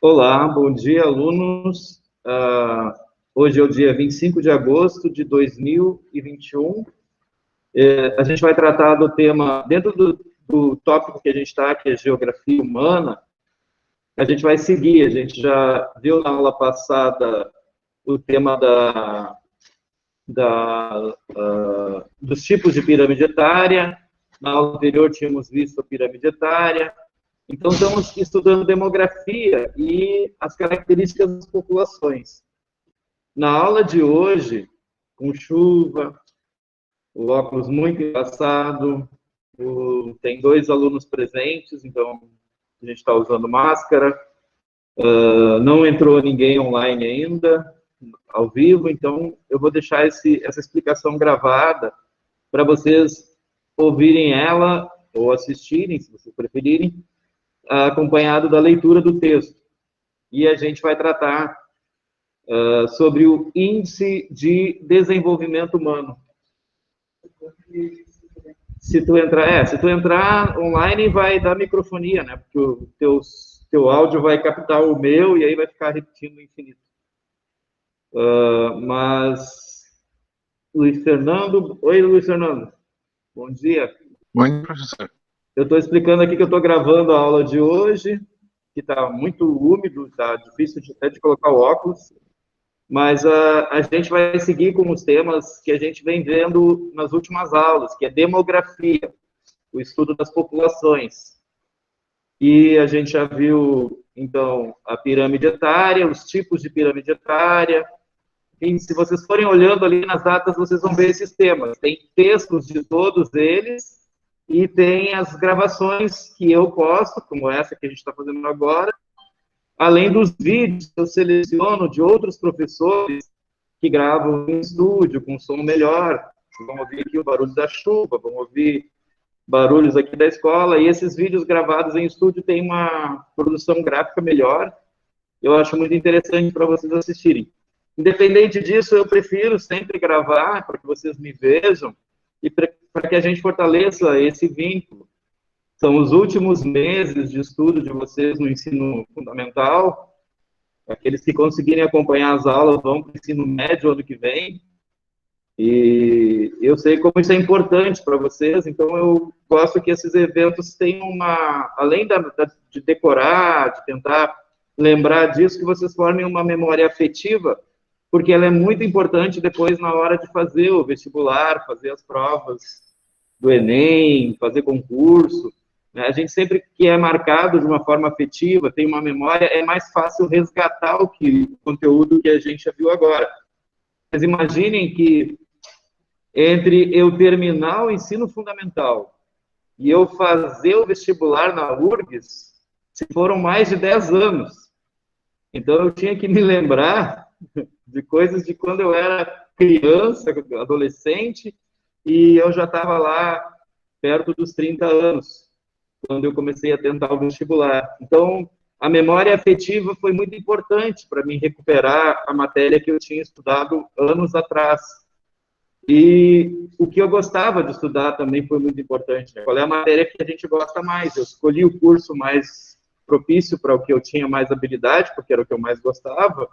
Olá, bom dia, alunos. Hoje é o dia 25 de agosto de 2021. A gente vai tratar do tema, dentro do tópico que a gente está, que é Geografia Humana, a gente vai seguir. A gente já viu na aula passada o tema dos tipos de pirâmide etária. Na aula anterior tínhamos visto a pirâmide etária. Então, estamos estudando demografia e as características das populações. Na aula de hoje, com chuva, o óculos muito embaçado, tem 2 alunos presentes, então a gente está usando máscara, não entrou ninguém online ainda, ao vivo, então eu vou deixar essa explicação gravada para vocês ouvirem ela ou assistirem, se vocês preferirem, acompanhado da leitura do texto. E a gente vai tratar sobre o Índice de Desenvolvimento Humano. Se tu entrar online, vai dar microfonia, né? Porque o teu áudio vai captar o meu e aí vai ficar repetindo no infinito. Mas, Luiz Fernando... Oi, Luiz Fernando. Bom dia. Bom dia, professor. Eu estou explicando aqui que eu estou gravando a aula de hoje, que está muito úmido, está difícil até de colocar o óculos, mas a gente vai seguir com os temas que a gente vem vendo nas últimas aulas, que é demografia, o estudo das populações. E a gente já viu, então, a pirâmide etária, os tipos de pirâmide etária. E se vocês forem olhando ali nas datas, vocês vão ver esses temas. Tem textos de todos eles e tem as gravações que eu posto, como essa que a gente está fazendo agora, além dos vídeos que eu seleciono de outros professores que gravam em estúdio, com som melhor. Vão ouvir aqui o barulho da chuva, vão ouvir barulhos aqui da escola, e esses vídeos gravados em estúdio têm uma produção gráfica melhor. Eu acho muito interessante para vocês assistirem. Independente disso, eu prefiro sempre gravar, para que vocês me vejam, e para que a gente fortaleça esse vínculo. São os últimos meses de estudo de vocês no ensino fundamental. Aqueles que conseguirem acompanhar as aulas vão para o ensino médio ano que vem. E eu sei como isso é importante para vocês, então eu gosto que esses eventos tenham além de decorar, de tentar lembrar disso, que vocês formem uma memória afetiva, porque ela é muito importante depois na hora de fazer o vestibular, fazer as provas do Enem, fazer concurso. A gente sempre que é marcado de uma forma afetiva, tem uma memória, é mais fácil resgatar o conteúdo que a gente já viu agora. Mas imaginem que entre eu terminar o ensino fundamental e eu fazer o vestibular na URGS, se foram mais de 10 anos. Então eu tinha que me lembrar de coisas de quando eu era criança, adolescente, e eu já estava lá perto dos 30 anos, quando eu comecei a tentar o vestibular. Então, a memória afetiva foi muito importante para mim recuperar a matéria que eu tinha estudado anos atrás. E o que eu gostava de estudar também foi muito importante. Qual é a matéria que a gente gosta mais? Eu escolhi o curso mais propício para o que eu tinha mais habilidade, porque era o que eu mais gostava,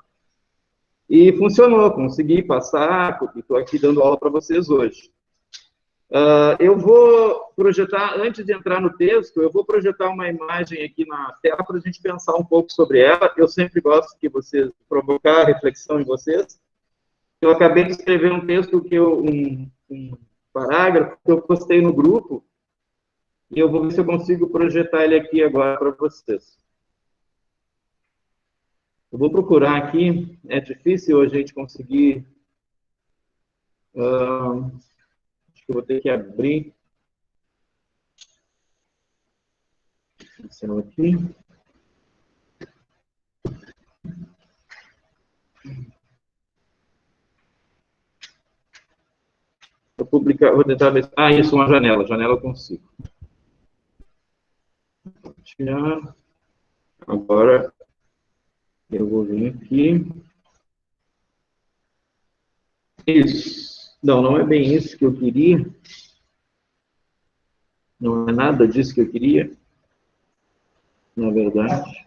e funcionou, consegui passar, estou aqui dando aula para vocês hoje. Eu vou projetar, antes de entrar no texto, eu vou projetar uma imagem aqui na tela para a gente pensar um pouco sobre ela. Eu sempre gosto que vocês provocar reflexão em vocês. Eu acabei de escrever um texto, um parágrafo, que eu postei no grupo, e eu vou ver se eu consigo projetar ele aqui agora para vocês. Eu vou procurar aqui, é difícil a gente conseguir... acho que eu vou ter que abrir. Esse aqui. Vou publicar, vou tentar ver... isso, uma janela. Janela eu consigo. Tirar. Agora, eu vou vir aqui. Isso. Não é bem isso que eu queria. Não é nada disso que eu queria, na verdade.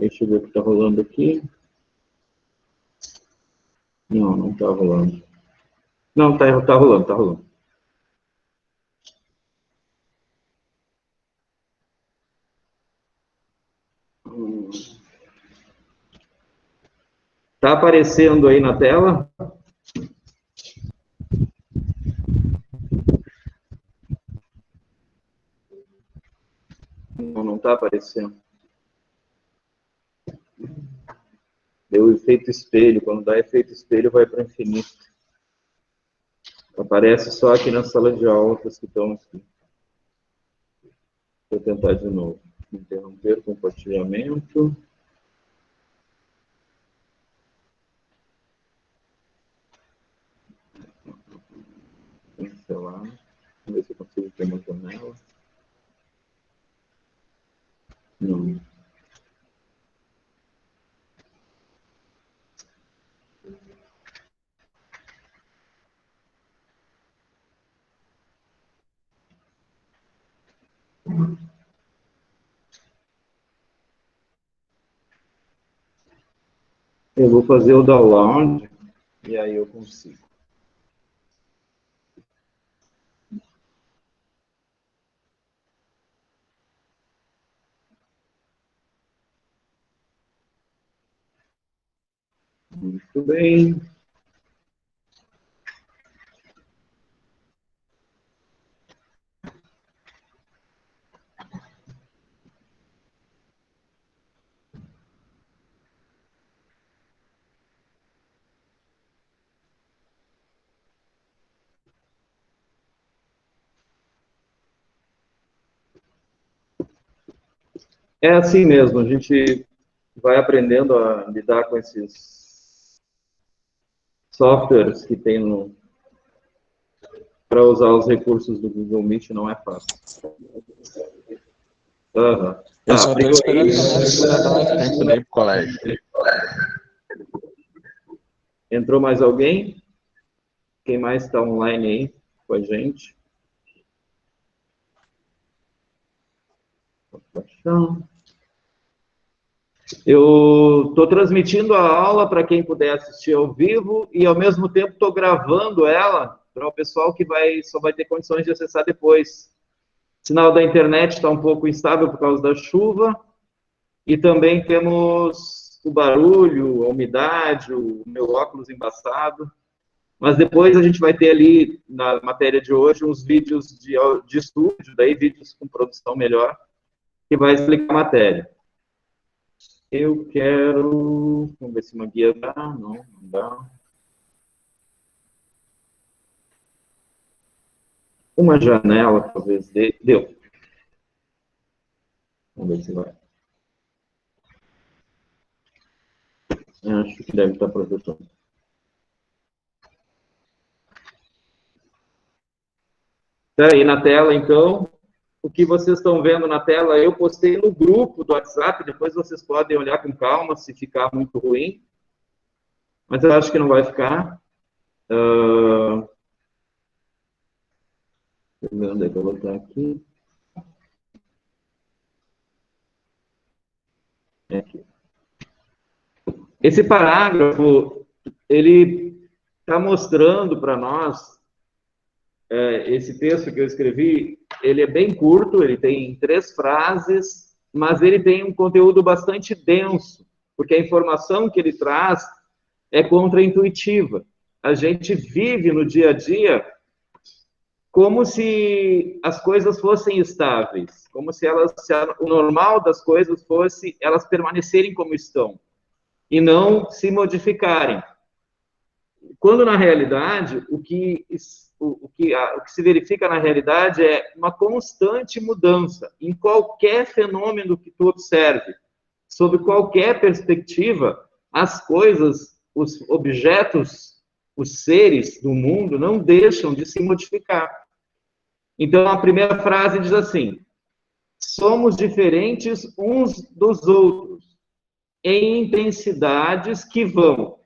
Deixa eu ver o que está rolando aqui. Não, não está rolando. Não, está rolando, está rolando. Está aparecendo aí na tela? Não, não está aparecendo. Deu efeito espelho. Quando dá efeito espelho, vai para o infinito. Aparece só aqui na sala de aula, que estão aqui. Vou tentar de novo. Interromper o compartilhamento. Cancelar. Vamos ver se eu consigo ter uma janela. Não. Eu vou fazer o download e aí eu consigo. Muito bem. É assim mesmo, a gente vai aprendendo a lidar com esses softwares que tem para usar os recursos do Google Meet, não é fácil. Uhum. Eu só estou esperando que a nossa dar mais tempo daí pro colégio. Entrou mais alguém? Quem mais está online aí com a gente? Eu estou transmitindo a aula para quem puder assistir ao vivo e, ao mesmo tempo, estou gravando ela para o pessoal que só vai ter condições de acessar depois. O sinal da internet está um pouco instável por causa da chuva e também temos o barulho, a umidade, o meu óculos embaçado. Mas depois a gente vai ter ali, na matéria de hoje, uns vídeos de estúdio, daí vídeos com produção melhor, que vai explicar a matéria. Eu quero... Vamos ver se uma guia dá. Não dá. Uma janela, talvez dê. Deu. Vamos ver se vai. Acho que deve estar projetando. Está aí na tela, então. O que vocês estão vendo na tela, eu postei no grupo do WhatsApp, depois vocês podem olhar com calma se ficar muito ruim. Mas eu acho que não vai ficar. Onde é que eu vou botar aqui? Aqui. Esse parágrafo, ele está mostrando para nós, esse texto que eu escrevi, ele é bem curto, ele tem 3 frases, mas ele tem um conteúdo bastante denso, porque a informação que ele traz é contraintuitiva. A gente vive no dia a dia como se as coisas fossem estáveis, como se o normal das coisas fosse elas permanecerem como estão e não se modificarem. Quando, na realidade, o que se verifica na realidade é uma constante mudança em qualquer fenômeno que tu observe, sob qualquer perspectiva, as coisas, os objetos, os seres do mundo não deixam de se modificar. Então, a primeira frase diz assim: somos diferentes uns dos outros, em intensidades que vão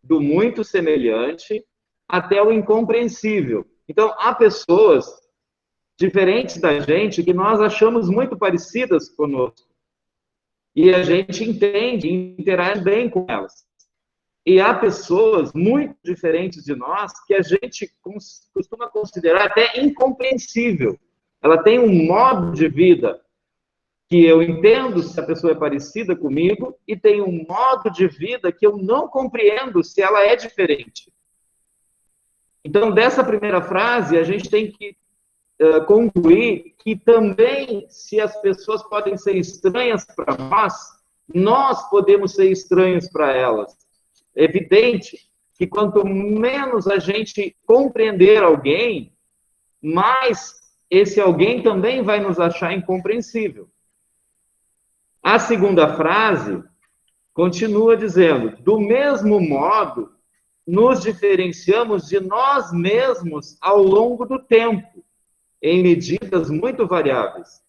do muito semelhante até o incompreensível. Então, há pessoas diferentes da gente que nós achamos muito parecidas conosco. e a gente entende e interage bem com elas. E há pessoas muito diferentes de nós que a gente costuma considerar até incompreensível. Ela tem um modo de vida que eu entendo se a pessoa é parecida comigo e tem um modo de vida que eu não compreendo se ela é diferente. Então, dessa primeira frase, a gente tem que concluir que também, se as pessoas podem ser estranhas para nós, nós podemos ser estranhos para elas. É evidente que quanto menos a gente compreender alguém, mais esse alguém também vai nos achar incompreensível. A segunda frase continua dizendo: do mesmo modo, nos diferenciamos de nós mesmos ao longo do tempo, em medidas muito variáveis.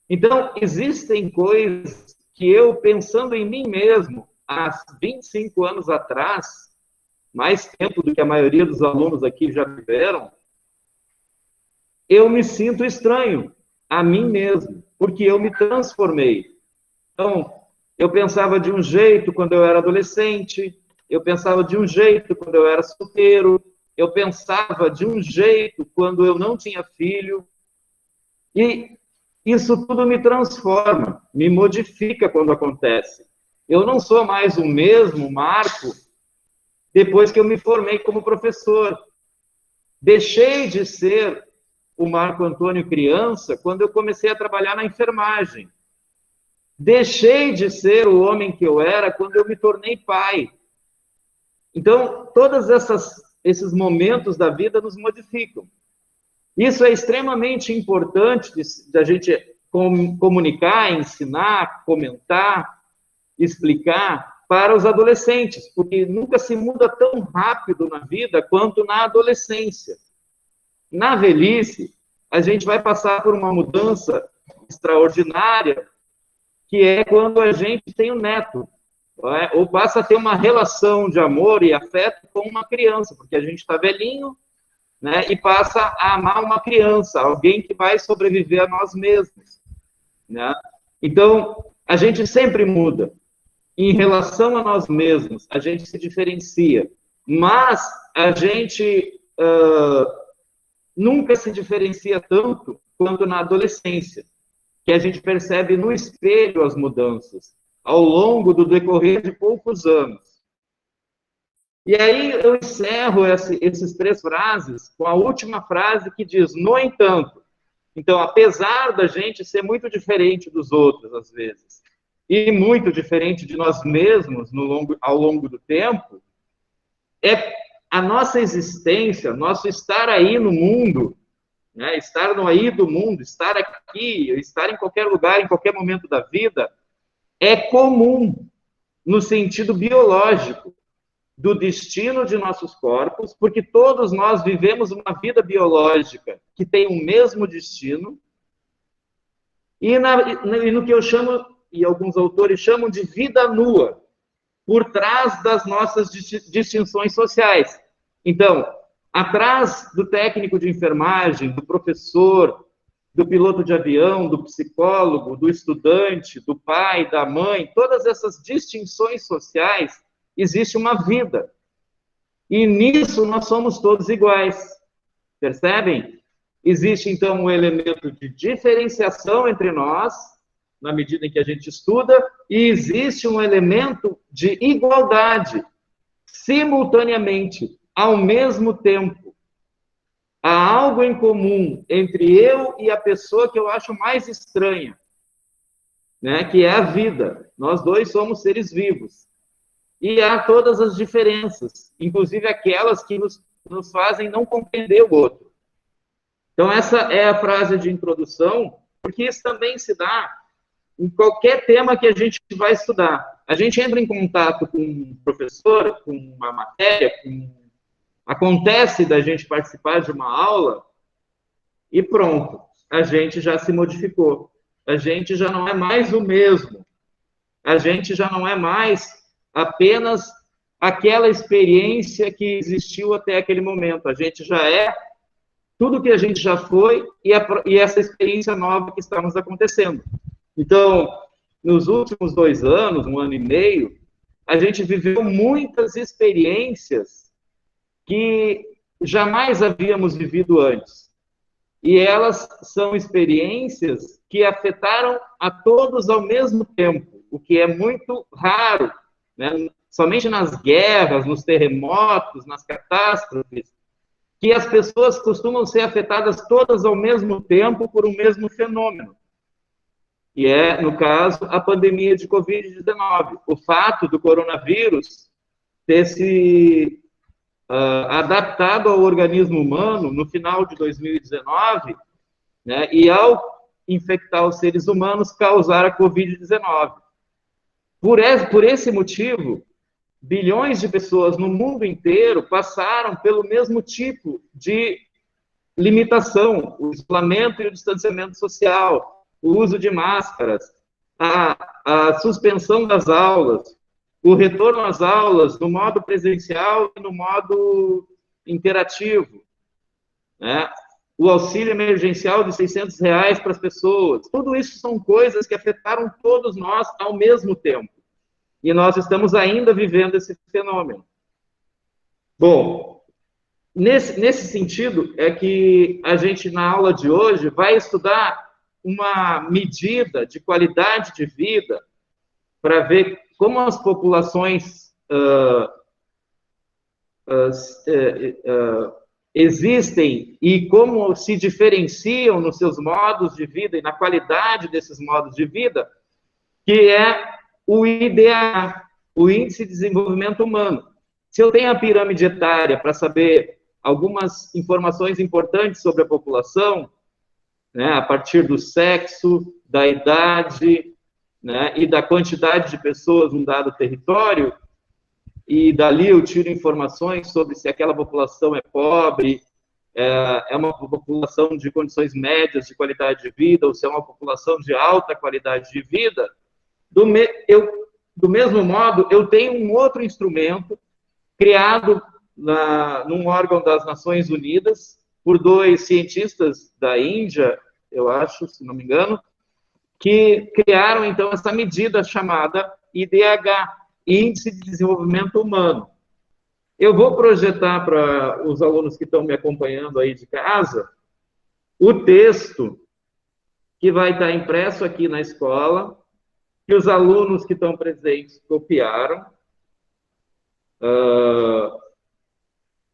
Então, existem coisas que eu, pensando em mim mesmo, há 25 anos atrás, mais tempo do que a maioria dos alunos aqui já viveram, eu me sinto estranho a mim mesmo, porque eu me transformei. Então, eu pensava de um jeito quando eu era adolescente, eu pensava de um jeito quando eu era solteiro, eu pensava de um jeito quando eu não tinha filho, e isso tudo me transforma, me modifica quando acontece. Eu não sou mais o mesmo Marco depois que eu me formei como professor. Deixei de ser o Marco Antônio criança quando eu comecei a trabalhar na enfermagem. Deixei de ser o homem que eu era quando eu me tornei pai. Então, todos esses momentos da vida nos modificam. Isso é extremamente importante da gente comunicar, ensinar, comentar, explicar para os adolescentes, porque nunca se muda tão rápido na vida quanto na adolescência. Na velhice, a gente vai passar por uma mudança extraordinária, que é quando a gente tem um neto, ou passa a ter uma relação de amor e afeto com uma criança, porque a gente está velhinho, né, e passa a amar uma criança, alguém que vai sobreviver a nós mesmos, né? Então, a gente sempre muda. Em relação a nós mesmos, a gente se diferencia, mas a gente nunca se diferencia tanto quanto na adolescência, que a gente percebe no espelho as mudanças, ao longo do decorrer de poucos anos. E aí eu encerro esses 3 frases com a última frase que diz, no entanto. Então, apesar da gente ser muito diferente dos outros, às vezes, e muito diferente de nós mesmos ao longo do tempo, a nossa existência, nosso estar aí no mundo, né, estar no aí do mundo, estar aqui, estar em qualquer lugar, em qualquer momento da vida, é comum no sentido biológico do destino de nossos corpos, porque todos nós vivemos uma vida biológica que tem o mesmo destino, e no que eu chamo, e alguns autores chamam de vida nua, por trás das nossas distinções sociais. Então, atrás do técnico de enfermagem, do professor, do piloto de avião, do psicólogo, do estudante, do pai, da mãe, todas essas distinções sociais, existe uma vida. E nisso nós somos todos iguais. Percebem? Existe, então, um elemento de diferenciação entre nós, na medida em que a gente estuda, e existe um elemento de igualdade, simultaneamente, ao mesmo tempo. Há algo em comum entre eu e a pessoa que eu acho mais estranha, né, que é a vida. Nós dois somos seres vivos. E há todas as diferenças, inclusive aquelas que nos fazem não compreender o outro. Então, essa é a frase de introdução, porque isso também se dá em qualquer tema que a gente vai estudar. A gente entra em contato com um professor, com uma matéria, acontece da gente participar de uma aula e pronto, a gente já se modificou. A gente já não é mais o mesmo. A gente já não é mais apenas aquela experiência que existiu até aquele momento. A gente já é tudo que a gente já foi e essa experiência nova que está nos acontecendo. Então, nos últimos 2 anos, 1 ano e meio, a gente viveu muitas experiências que jamais havíamos vivido antes. E elas são experiências que afetaram a todos ao mesmo tempo, o que é muito raro, né? Somente nas guerras, nos terremotos, nas catástrofes, que as pessoas costumam ser afetadas todas ao mesmo tempo por um mesmo fenômeno. E é, no caso, a pandemia de Covid-19. O fato do coronavírus ter se adaptado ao organismo humano no final de 2019, né, e ao infectar os seres humanos, causar a Covid-19. Por esse motivo, bilhões de pessoas no mundo inteiro passaram pelo mesmo tipo de limitação, o isolamento e o distanciamento social, o uso de máscaras, a suspensão das aulas, o retorno às aulas no modo presencial e no modo interativo, né? O auxílio emergencial de R$ 600 para as pessoas. Tudo isso são coisas que afetaram todos nós ao mesmo tempo. E nós estamos ainda vivendo esse fenômeno. Bom, nesse sentido, é que a gente, na aula de hoje, vai estudar uma medida de qualidade de vida para ver como as populações existem e como se diferenciam nos seus modos de vida e na qualidade desses modos de vida, que é o IDH, o Índice de Desenvolvimento Humano. Se eu tenho a pirâmide etária para saber algumas informações importantes sobre a população, né, a partir do sexo, da idade, né, e da quantidade de pessoas num dado território, e dali eu tiro informações sobre se aquela população é pobre, é uma população de condições médias de qualidade de vida, ou se é uma população de alta qualidade de vida. Do mesmo modo, eu tenho um outro instrumento criado num órgão das Nações Unidas por 2 cientistas da Índia, eu acho, se não me engano, que criaram, então, essa medida chamada IDH, Índice de Desenvolvimento Humano. Eu vou projetar para os alunos que estão me acompanhando aí de casa o texto que vai estar impresso aqui na escola, que os alunos que estão presentes copiaram,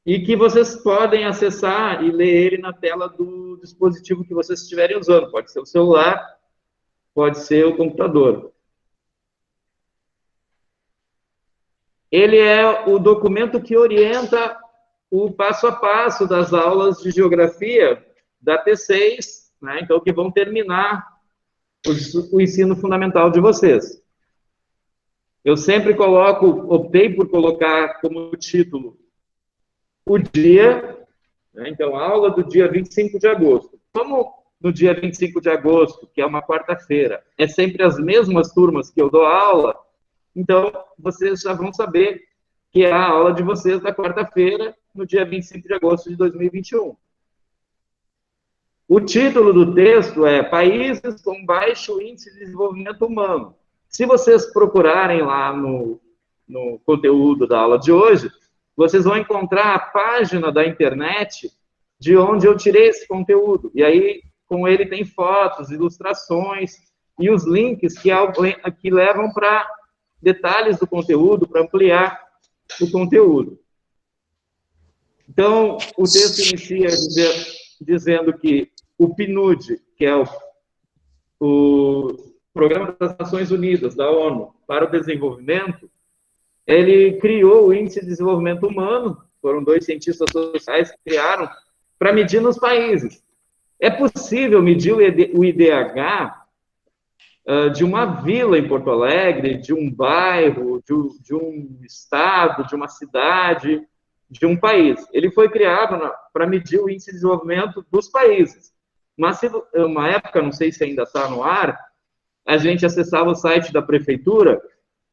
e que vocês podem acessar e ler ele na tela do dispositivo que vocês estiverem usando. Pode ser o celular, pode ser o computador. Ele é o documento que orienta o passo a passo das aulas de geografia da T6, né? Então, que vão terminar o ensino fundamental de vocês. Eu sempre optei por colocar como título o dia, né? Então, a aula do dia 25 de agosto. Como no dia 25 de agosto, que é uma quarta-feira, é sempre as mesmas turmas que eu dou aula, então, vocês já vão saber que é a aula de vocês da quarta-feira, no dia 25 de agosto de 2021. O título do texto é Países com Baixo Índice de Desenvolvimento Humano. Se vocês procurarem lá no conteúdo da aula de hoje, vocês vão encontrar a página da internet de onde eu tirei esse conteúdo. E aí, com ele tem fotos, ilustrações e os links que levam para detalhes do conteúdo, para ampliar o conteúdo. Então, o texto inicia dizendo que o PNUD, que é o Programa das Nações Unidas, da ONU, para o Desenvolvimento, ele criou o Índice de Desenvolvimento Humano, foram 2 cientistas sociais que criaram, para medir nos países. É possível medir o IDH de uma vila em Porto Alegre, de um bairro, de um estado, de uma cidade, de um país. Ele foi criado para medir o índice de desenvolvimento dos países. Mas, uma época, não sei se ainda está no ar, a gente acessava o site da prefeitura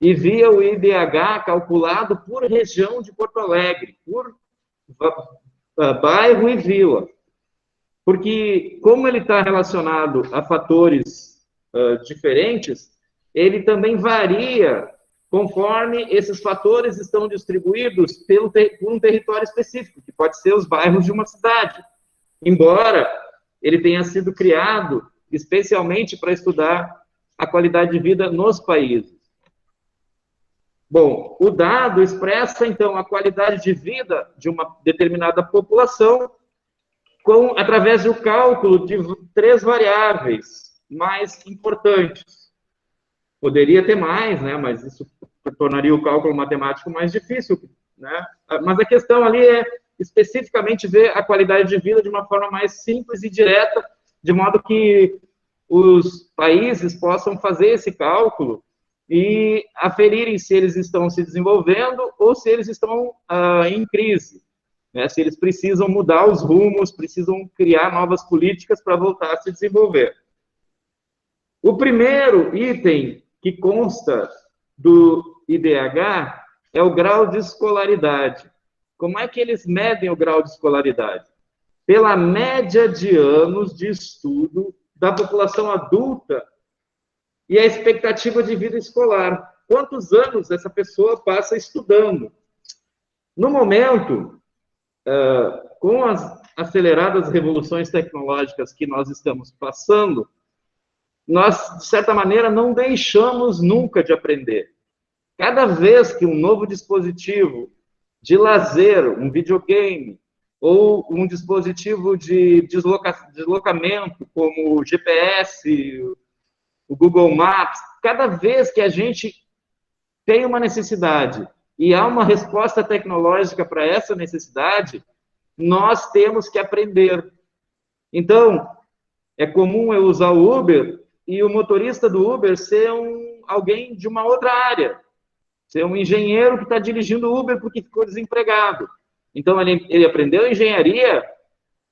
e via o IDH calculado por região de Porto Alegre, por bairro e vila. Porque, como ele está relacionado a fatores diferentes, ele também varia conforme esses fatores estão distribuídos por um território específico, que pode ser os bairros de uma cidade. Embora ele tenha sido criado especialmente para estudar a qualidade de vida nos países. Bom, o dado expressa, então, a qualidade de vida de uma determinada população através do cálculo de 3 variáveis mais importantes. Poderia ter mais, né, mas isso tornaria o cálculo matemático mais difícil, né? Mas a questão ali é especificamente ver a qualidade de vida de uma forma mais simples e direta, de modo que os países possam fazer esse cálculo e aferirem se eles estão se desenvolvendo ou se eles estão em crise, né? Se eles precisam mudar os rumos, precisam criar novas políticas para voltar a se desenvolver. O primeiro item que consta do IDH é o grau de escolaridade. Como é que eles medem o grau de escolaridade? Pela média de anos de estudo da população adulta e a expectativa de vida escolar. Quantos anos essa pessoa passa estudando? No momento, com as aceleradas revoluções tecnológicas que nós estamos passando, nós, de certa maneira, não deixamos nunca de aprender. Cada vez que um novo dispositivo de lazer, um videogame, ou um dispositivo de deslocamento, como o GPS, o Google Maps, cada vez que a gente tem uma necessidade e há uma resposta tecnológica para essa necessidade, nós temos que aprender. Então, é comum eu usar o Uber e o motorista do Uber ser alguém de uma outra área, ser um engenheiro que está dirigindo o Uber porque ficou desempregado. Então, ele aprendeu engenharia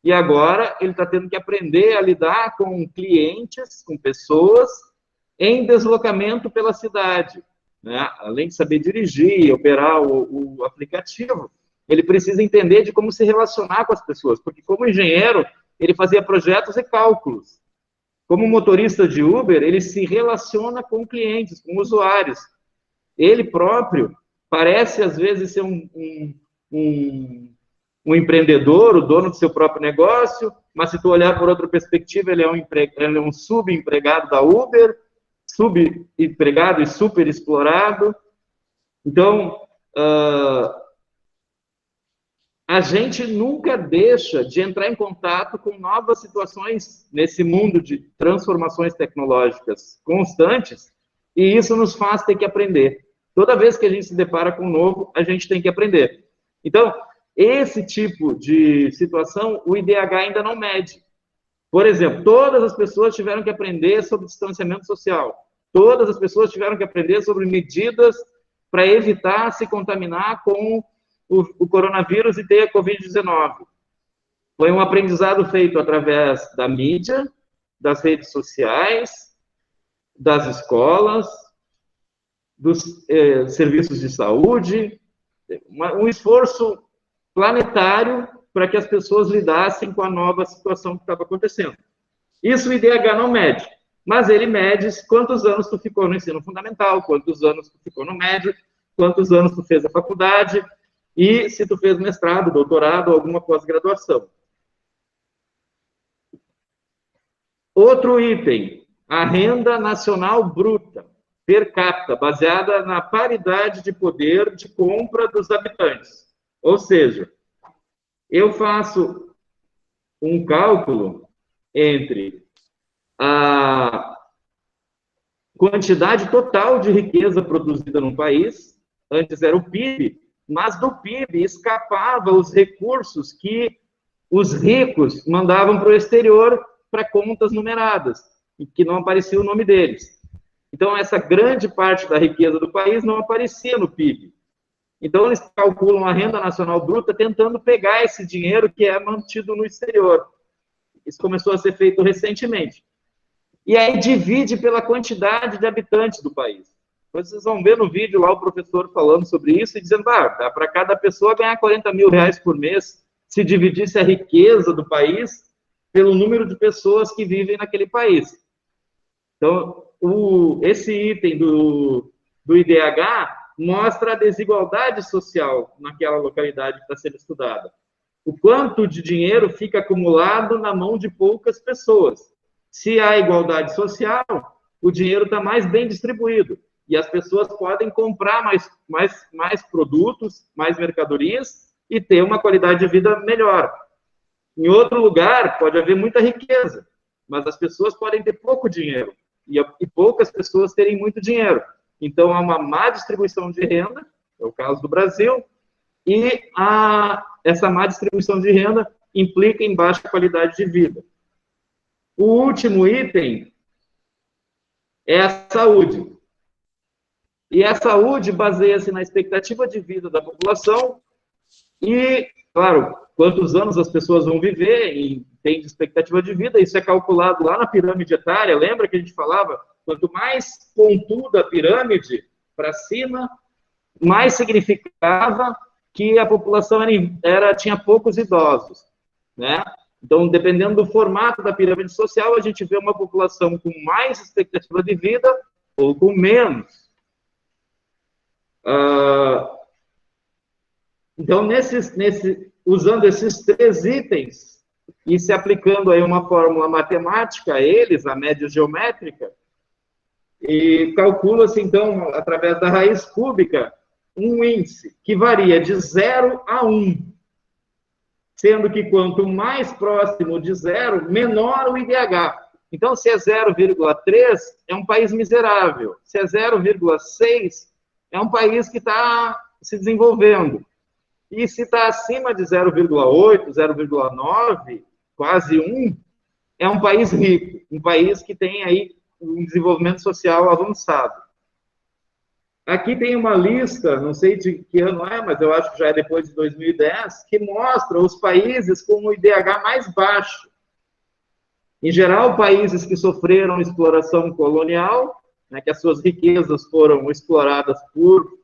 e agora ele está tendo que aprender a lidar com clientes, com pessoas em deslocamento pela cidade, né? Além de saber dirigir, operar o aplicativo, ele precisa entender de como se relacionar com as pessoas, porque como engenheiro, ele fazia projetos e cálculos. Como motorista de Uber, ele se relaciona com clientes, com usuários. Ele próprio parece, às vezes, ser um empreendedor, o dono do seu próprio negócio, mas se tu olhar por outra perspectiva, ele é um subempregado da Uber, subempregado e super explorado. Então, a gente nunca deixa de entrar em contato com novas situações nesse mundo de transformações tecnológicas constantes, e isso nos faz ter que aprender. Toda vez que a gente se depara com o novo, a gente tem que aprender. Então, esse tipo de situação, o IDH ainda não mede. Por exemplo, todas as pessoas tiveram que aprender sobre distanciamento social. Todas as pessoas tiveram que aprender sobre medidas para evitar se contaminar com o coronavírus e ter a Covid-19. Foi um aprendizado feito através da mídia, das redes sociais, das escolas, dos serviços de saúde, um esforço planetário para que as pessoas lidassem com a nova situação que estava acontecendo. Isso o IDH não mede, mas ele mede quantos anos tu ficou no ensino fundamental, quantos anos tu ficou no médio, quantos anos tu fez a faculdade, e se tu fez mestrado, doutorado, alguma pós-graduação. Outro item, a renda nacional bruta, per capita, baseada na paridade de poder de compra dos habitantes. Ou seja, eu faço um cálculo entre a quantidade total de riqueza produzida no país, antes era o PIB, mas do PIB escapava os recursos que os ricos mandavam para o exterior para contas numeradas, e que não aparecia o nome deles. Então, essa grande parte da riqueza do país não aparecia no PIB. Então, eles calculam a renda nacional bruta tentando pegar esse dinheiro que é mantido no exterior. Isso começou a ser feito recentemente. E aí divide pela quantidade de habitantes do país. Vocês vão ver no vídeo lá o professor falando sobre isso e dizendo, dá para cada pessoa ganhar 40 mil reais por mês se dividisse a riqueza do país pelo número de pessoas que vivem naquele país. Então, esse item do IDH mostra a desigualdade social naquela localidade que está sendo estudada. O quanto de dinheiro fica acumulado na mão de poucas pessoas. Se há igualdade social, o dinheiro está mais bem distribuído e as pessoas podem comprar mais produtos, mais mercadorias e ter uma qualidade de vida melhor. Em outro lugar, pode haver muita riqueza, mas as pessoas podem ter pouco dinheiro e poucas pessoas terem muito dinheiro. Então, há uma má distribuição de renda, é o caso do Brasil, e essa má distribuição de renda implica em baixa qualidade de vida. O último item é a saúde. E a saúde baseia-se na expectativa de vida da população e, claro, quantos anos as pessoas vão viver e tem de expectativa de vida, isso é calculado lá na pirâmide etária, lembra que a gente falava? Quanto mais pontuda a pirâmide para cima, mais significava que a população tinha poucos idosos, né? Então, dependendo do formato da pirâmide social, a gente vê uma população com mais expectativa de vida ou com menos. Então, usando esses 3 itens e se aplicando aí uma fórmula matemática a eles, a média geométrica, e calcula-se, então, através da raiz cúbica, um índice que varia de 0 a 1, sendo que quanto mais próximo de 0, menor o IDH. Então, se é 0,3, é um país miserável. Se é 0,6, é um país que está se desenvolvendo. E se está acima de 0,8, 0,9, quase 1, é um país rico, um país que tem aí um desenvolvimento social avançado. Aqui tem uma lista, não sei de que ano é, mas eu acho que já é depois de 2010, que mostra os países com o IDH mais baixo. Em geral, países que sofreram exploração colonial, né, que as suas riquezas foram exploradas por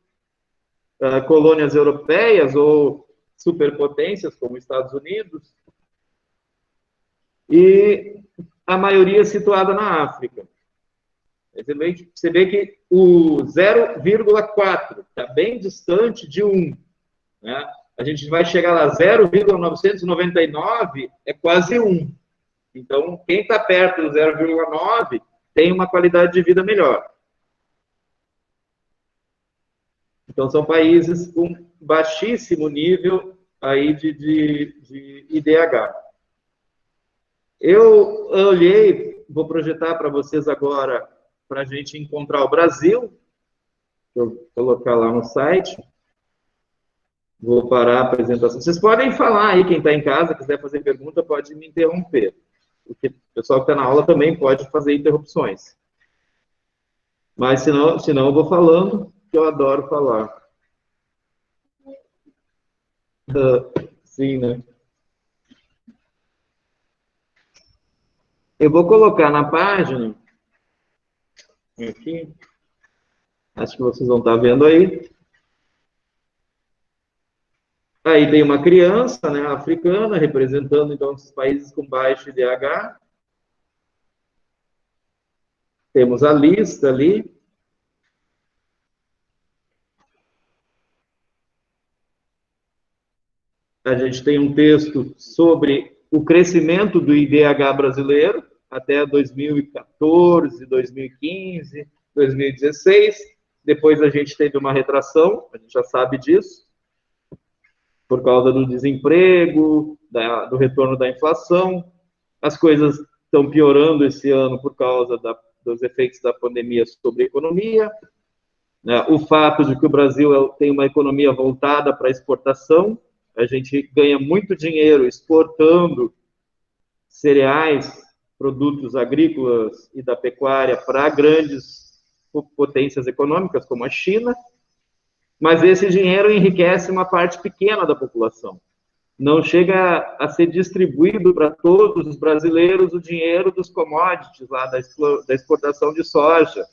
colônias europeias ou superpotências, como Estados Unidos, e a maioria situada na África. Você vê que o 0,4 está bem distante de 1. Né? A gente vai chegar lá, 0,999 é quase 1. Então, quem está perto do 0,9 tem uma qualidade de vida melhor. Então, são países com baixíssimo nível aí de IDH. Eu olhei, vou projetar para vocês agora, para a gente encontrar o Brasil. Vou colocar lá no site. Vou parar a apresentação. Vocês podem falar aí, quem está em casa, quiser fazer pergunta, pode me interromper. Porque o pessoal que está na aula também pode fazer interrupções. Mas, senão eu vou falando, que eu adoro falar. Sim, né? Eu vou colocar na página, aqui, acho que vocês vão estar vendo aí. Aí tem uma criança, né, africana, representando, então, esses países com baixo IDH. Temos a lista ali. A gente tem um texto sobre o crescimento do IDH brasileiro até 2014, 2015, 2016. Depois a gente teve uma retração, a gente já sabe disso, por causa do desemprego, do retorno da inflação. As coisas estão piorando esse ano por causa dos efeitos da pandemia sobre a economia. O fato de que o Brasil tem uma economia voltada para a exportação, a gente ganha muito dinheiro exportando cereais, produtos agrícolas e da pecuária para grandes potências econômicas, como a China, mas esse dinheiro enriquece uma parte pequena da população. Não chega a ser distribuído para todos os brasileiros o dinheiro dos commodities, lá da exportação de soja,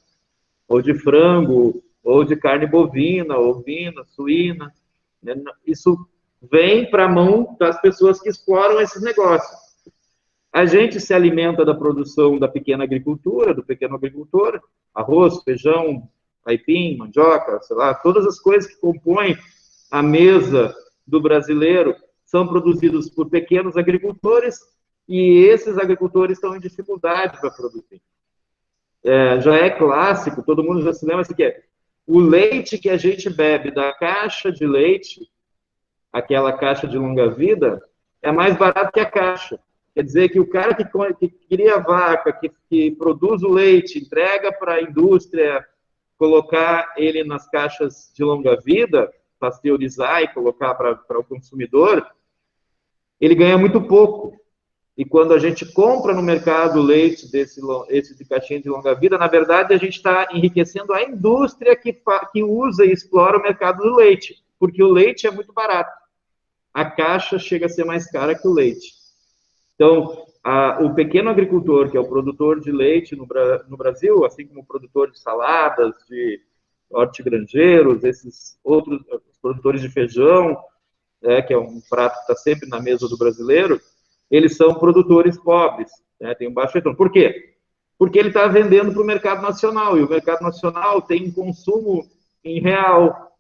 ou de frango, ou de carne bovina, ovina, suína. Isso vem para a mão das pessoas que exploram esses negócios. A gente se alimenta da produção da pequena agricultura, do pequeno agricultor, arroz, feijão, aipim, mandioca, sei lá, todas as coisas que compõem a mesa do brasileiro são produzidos por pequenos agricultores e esses agricultores estão em dificuldade para produzir. Já é clássico, todo mundo já se lembra assim, que é o leite que a gente bebe da caixa de leite, aquela caixa de longa-vida, é mais barato que a caixa. Quer dizer que o cara que cria a vaca, que produz o leite, entrega para a indústria, colocar ele nas caixas de longa-vida, pasteurizar e colocar para o consumidor, ele ganha muito pouco. E quando a gente compra no mercado leite esse de caixinha de longa-vida, na verdade, a gente está enriquecendo a indústria que usa e explora o mercado do leite, porque o leite é muito barato. A caixa chega a ser mais cara que o leite. Então, o pequeno agricultor, que é o produtor de leite no Brasil, assim como o produtor de saladas, de hortigranjeiros, esses outros produtores de feijão, que é um prato que está sempre na mesa do brasileiro, eles são produtores pobres, tem um baixo retorno. Por quê? Porque ele está vendendo para o mercado nacional, e o mercado nacional tem um consumo em real.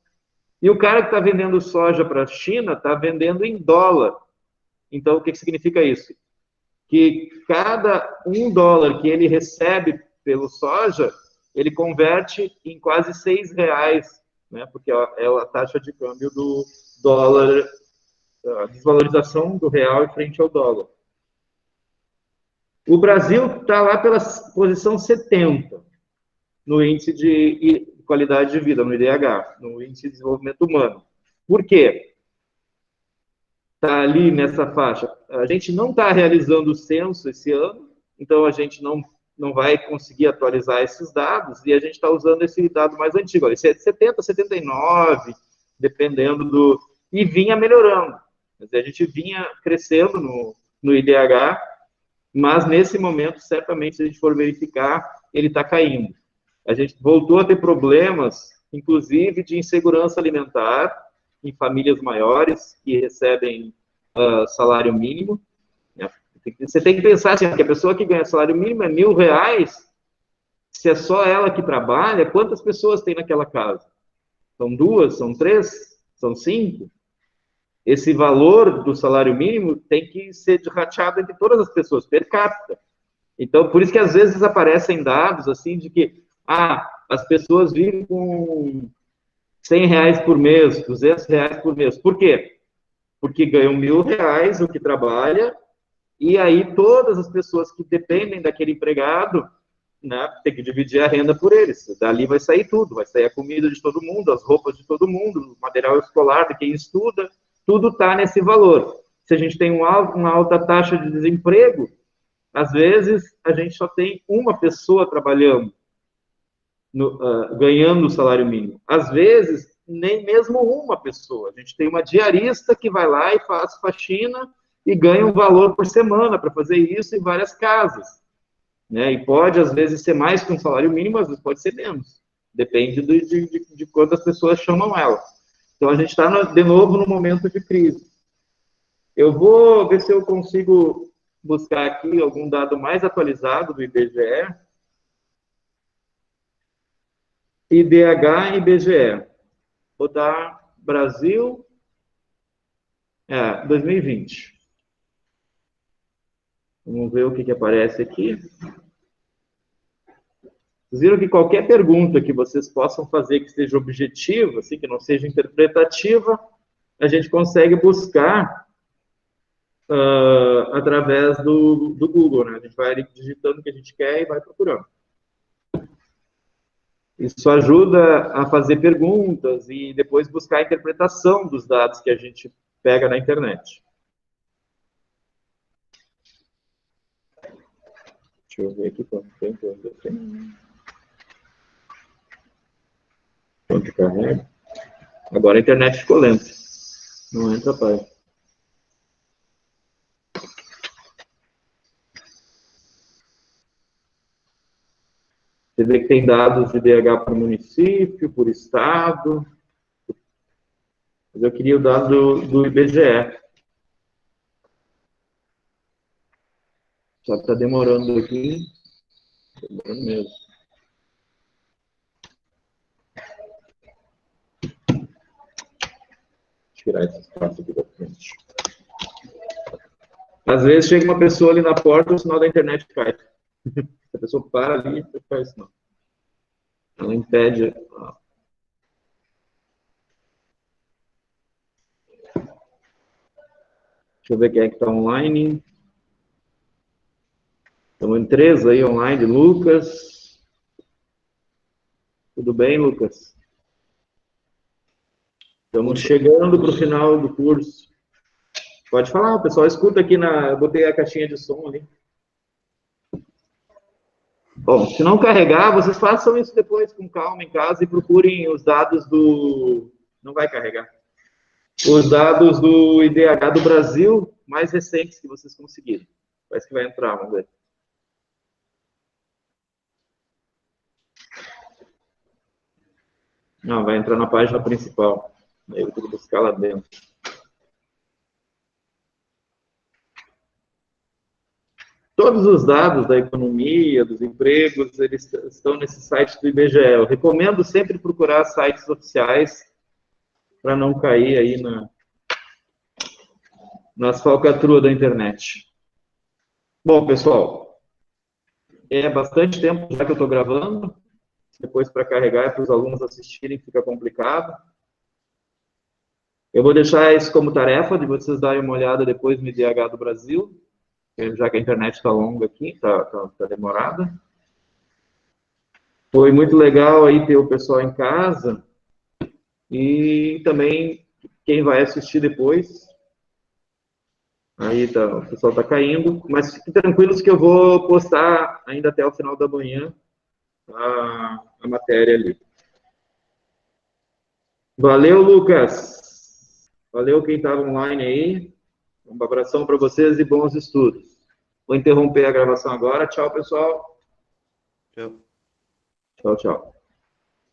E o cara que está vendendo soja para a China está vendendo em dólar. Então, o que significa isso? Que cada $1 que ele recebe pelo soja, ele converte em quase R$6, né? Porque é a taxa de câmbio do dólar, a desvalorização do real em frente ao dólar. O Brasil está lá pela posição 70 no índice de qualidade de vida, no IDH, no índice de desenvolvimento humano. Por quê? Está ali nessa faixa. A gente não está realizando o censo esse ano, então a gente não vai conseguir atualizar esses dados, e a gente está usando esse dado mais antigo. Esse é de 70, 79, dependendo do... E vinha melhorando. A gente vinha crescendo no IDH, mas nesse momento, certamente, se a gente for verificar, ele está caindo. A gente voltou a ter problemas, inclusive de insegurança alimentar, em famílias maiores que recebem salário mínimo. Você tem que pensar assim, que a pessoa que ganha salário mínimo é R$1.000, se é só ela que trabalha, quantas pessoas tem naquela casa? São 2, são 3, são 5? Esse valor do salário mínimo tem que ser rateado entre todas as pessoas, per capita. Então, por isso que às vezes aparecem dados assim de que as pessoas vivem com R$100 por mês, R$200 por mês. Por quê? Porque ganham R$1.000 o que trabalha, e aí todas as pessoas que dependem daquele empregado, né, tem que dividir a renda por eles. Dali vai sair tudo, vai sair a comida de todo mundo, as roupas de todo mundo, o material escolar de quem estuda, tudo está nesse valor. Se a gente tem uma alta taxa de desemprego, às vezes a gente só tem uma pessoa trabalhando, ganhando o salário mínimo. Às vezes, nem mesmo uma pessoa. A gente tem uma diarista que vai lá e faz faxina e ganha um valor por semana para fazer isso em várias casas. Né? E pode, às vezes, ser mais que um salário mínimo, às vezes pode ser menos. Depende de quantas pessoas chamam ela. Então, a gente está, de novo, no momento de crise. Eu vou ver se eu consigo buscar aqui algum dado mais atualizado do IBGE. IDH e IBGE. Vou dar Brasil, 2020. Vamos ver o que aparece aqui. Vocês viram que qualquer pergunta que vocês possam fazer que seja objetiva, assim, que não seja interpretativa, a gente consegue buscar através do Google, né? A gente vai digitando o que a gente quer e vai procurando. Isso ajuda a fazer perguntas e depois buscar a interpretação dos dados que a gente pega na internet. Deixa eu ver aqui quanto tempo eu tenho. Quanto carrega? Agora a internet ficou lenta. Não entra a página. Você vê que tem dados de DH por município, por estado. Mas eu queria o dado do IBGE. Só que tá demorando aqui. Demorando mesmo. Tirar esse espaço aqui da frente. Às vezes chega uma pessoa ali na porta e o sinal da internet cai. A pessoa para ali e faz sinal. Ela impede. Deixa eu ver quem é que está online. Estamos em 3 aí online. Lucas. Tudo bem, Lucas? Estamos chegando para o final do curso. Pode falar, o pessoal escuta aqui na... Eu botei a caixinha de som ali. Bom, se não carregar, vocês façam isso depois com calma em casa e procurem os dados do... Não vai carregar. Os dados do IDH do Brasil mais recentes que vocês conseguirem. Parece que vai entrar, vamos ver. Não, vai entrar na página principal. Aí eu vou buscar lá dentro. Todos os dados da economia, dos empregos, eles estão nesse site do IBGE. Eu recomendo sempre procurar sites oficiais para não cair aí nas falcatruas da internet. Bom, pessoal, é bastante tempo já que eu estou gravando. Depois, para carregar, para os alunos assistirem, fica complicado. Eu vou deixar isso como tarefa de vocês darem uma olhada depois no IDH do Brasil, já que a internet está longa aqui, está demorada. Foi muito legal aí ter o pessoal em casa e também quem vai assistir depois. Aí tá, o pessoal está caindo, mas fiquem tranquilos que eu vou postar ainda até o final da manhã a matéria ali. Valeu, Lucas. Valeu quem estava online aí. Um abração para vocês e bons estudos. Vou interromper a gravação agora. Tchau, pessoal. Tchau. Tchau, tchau.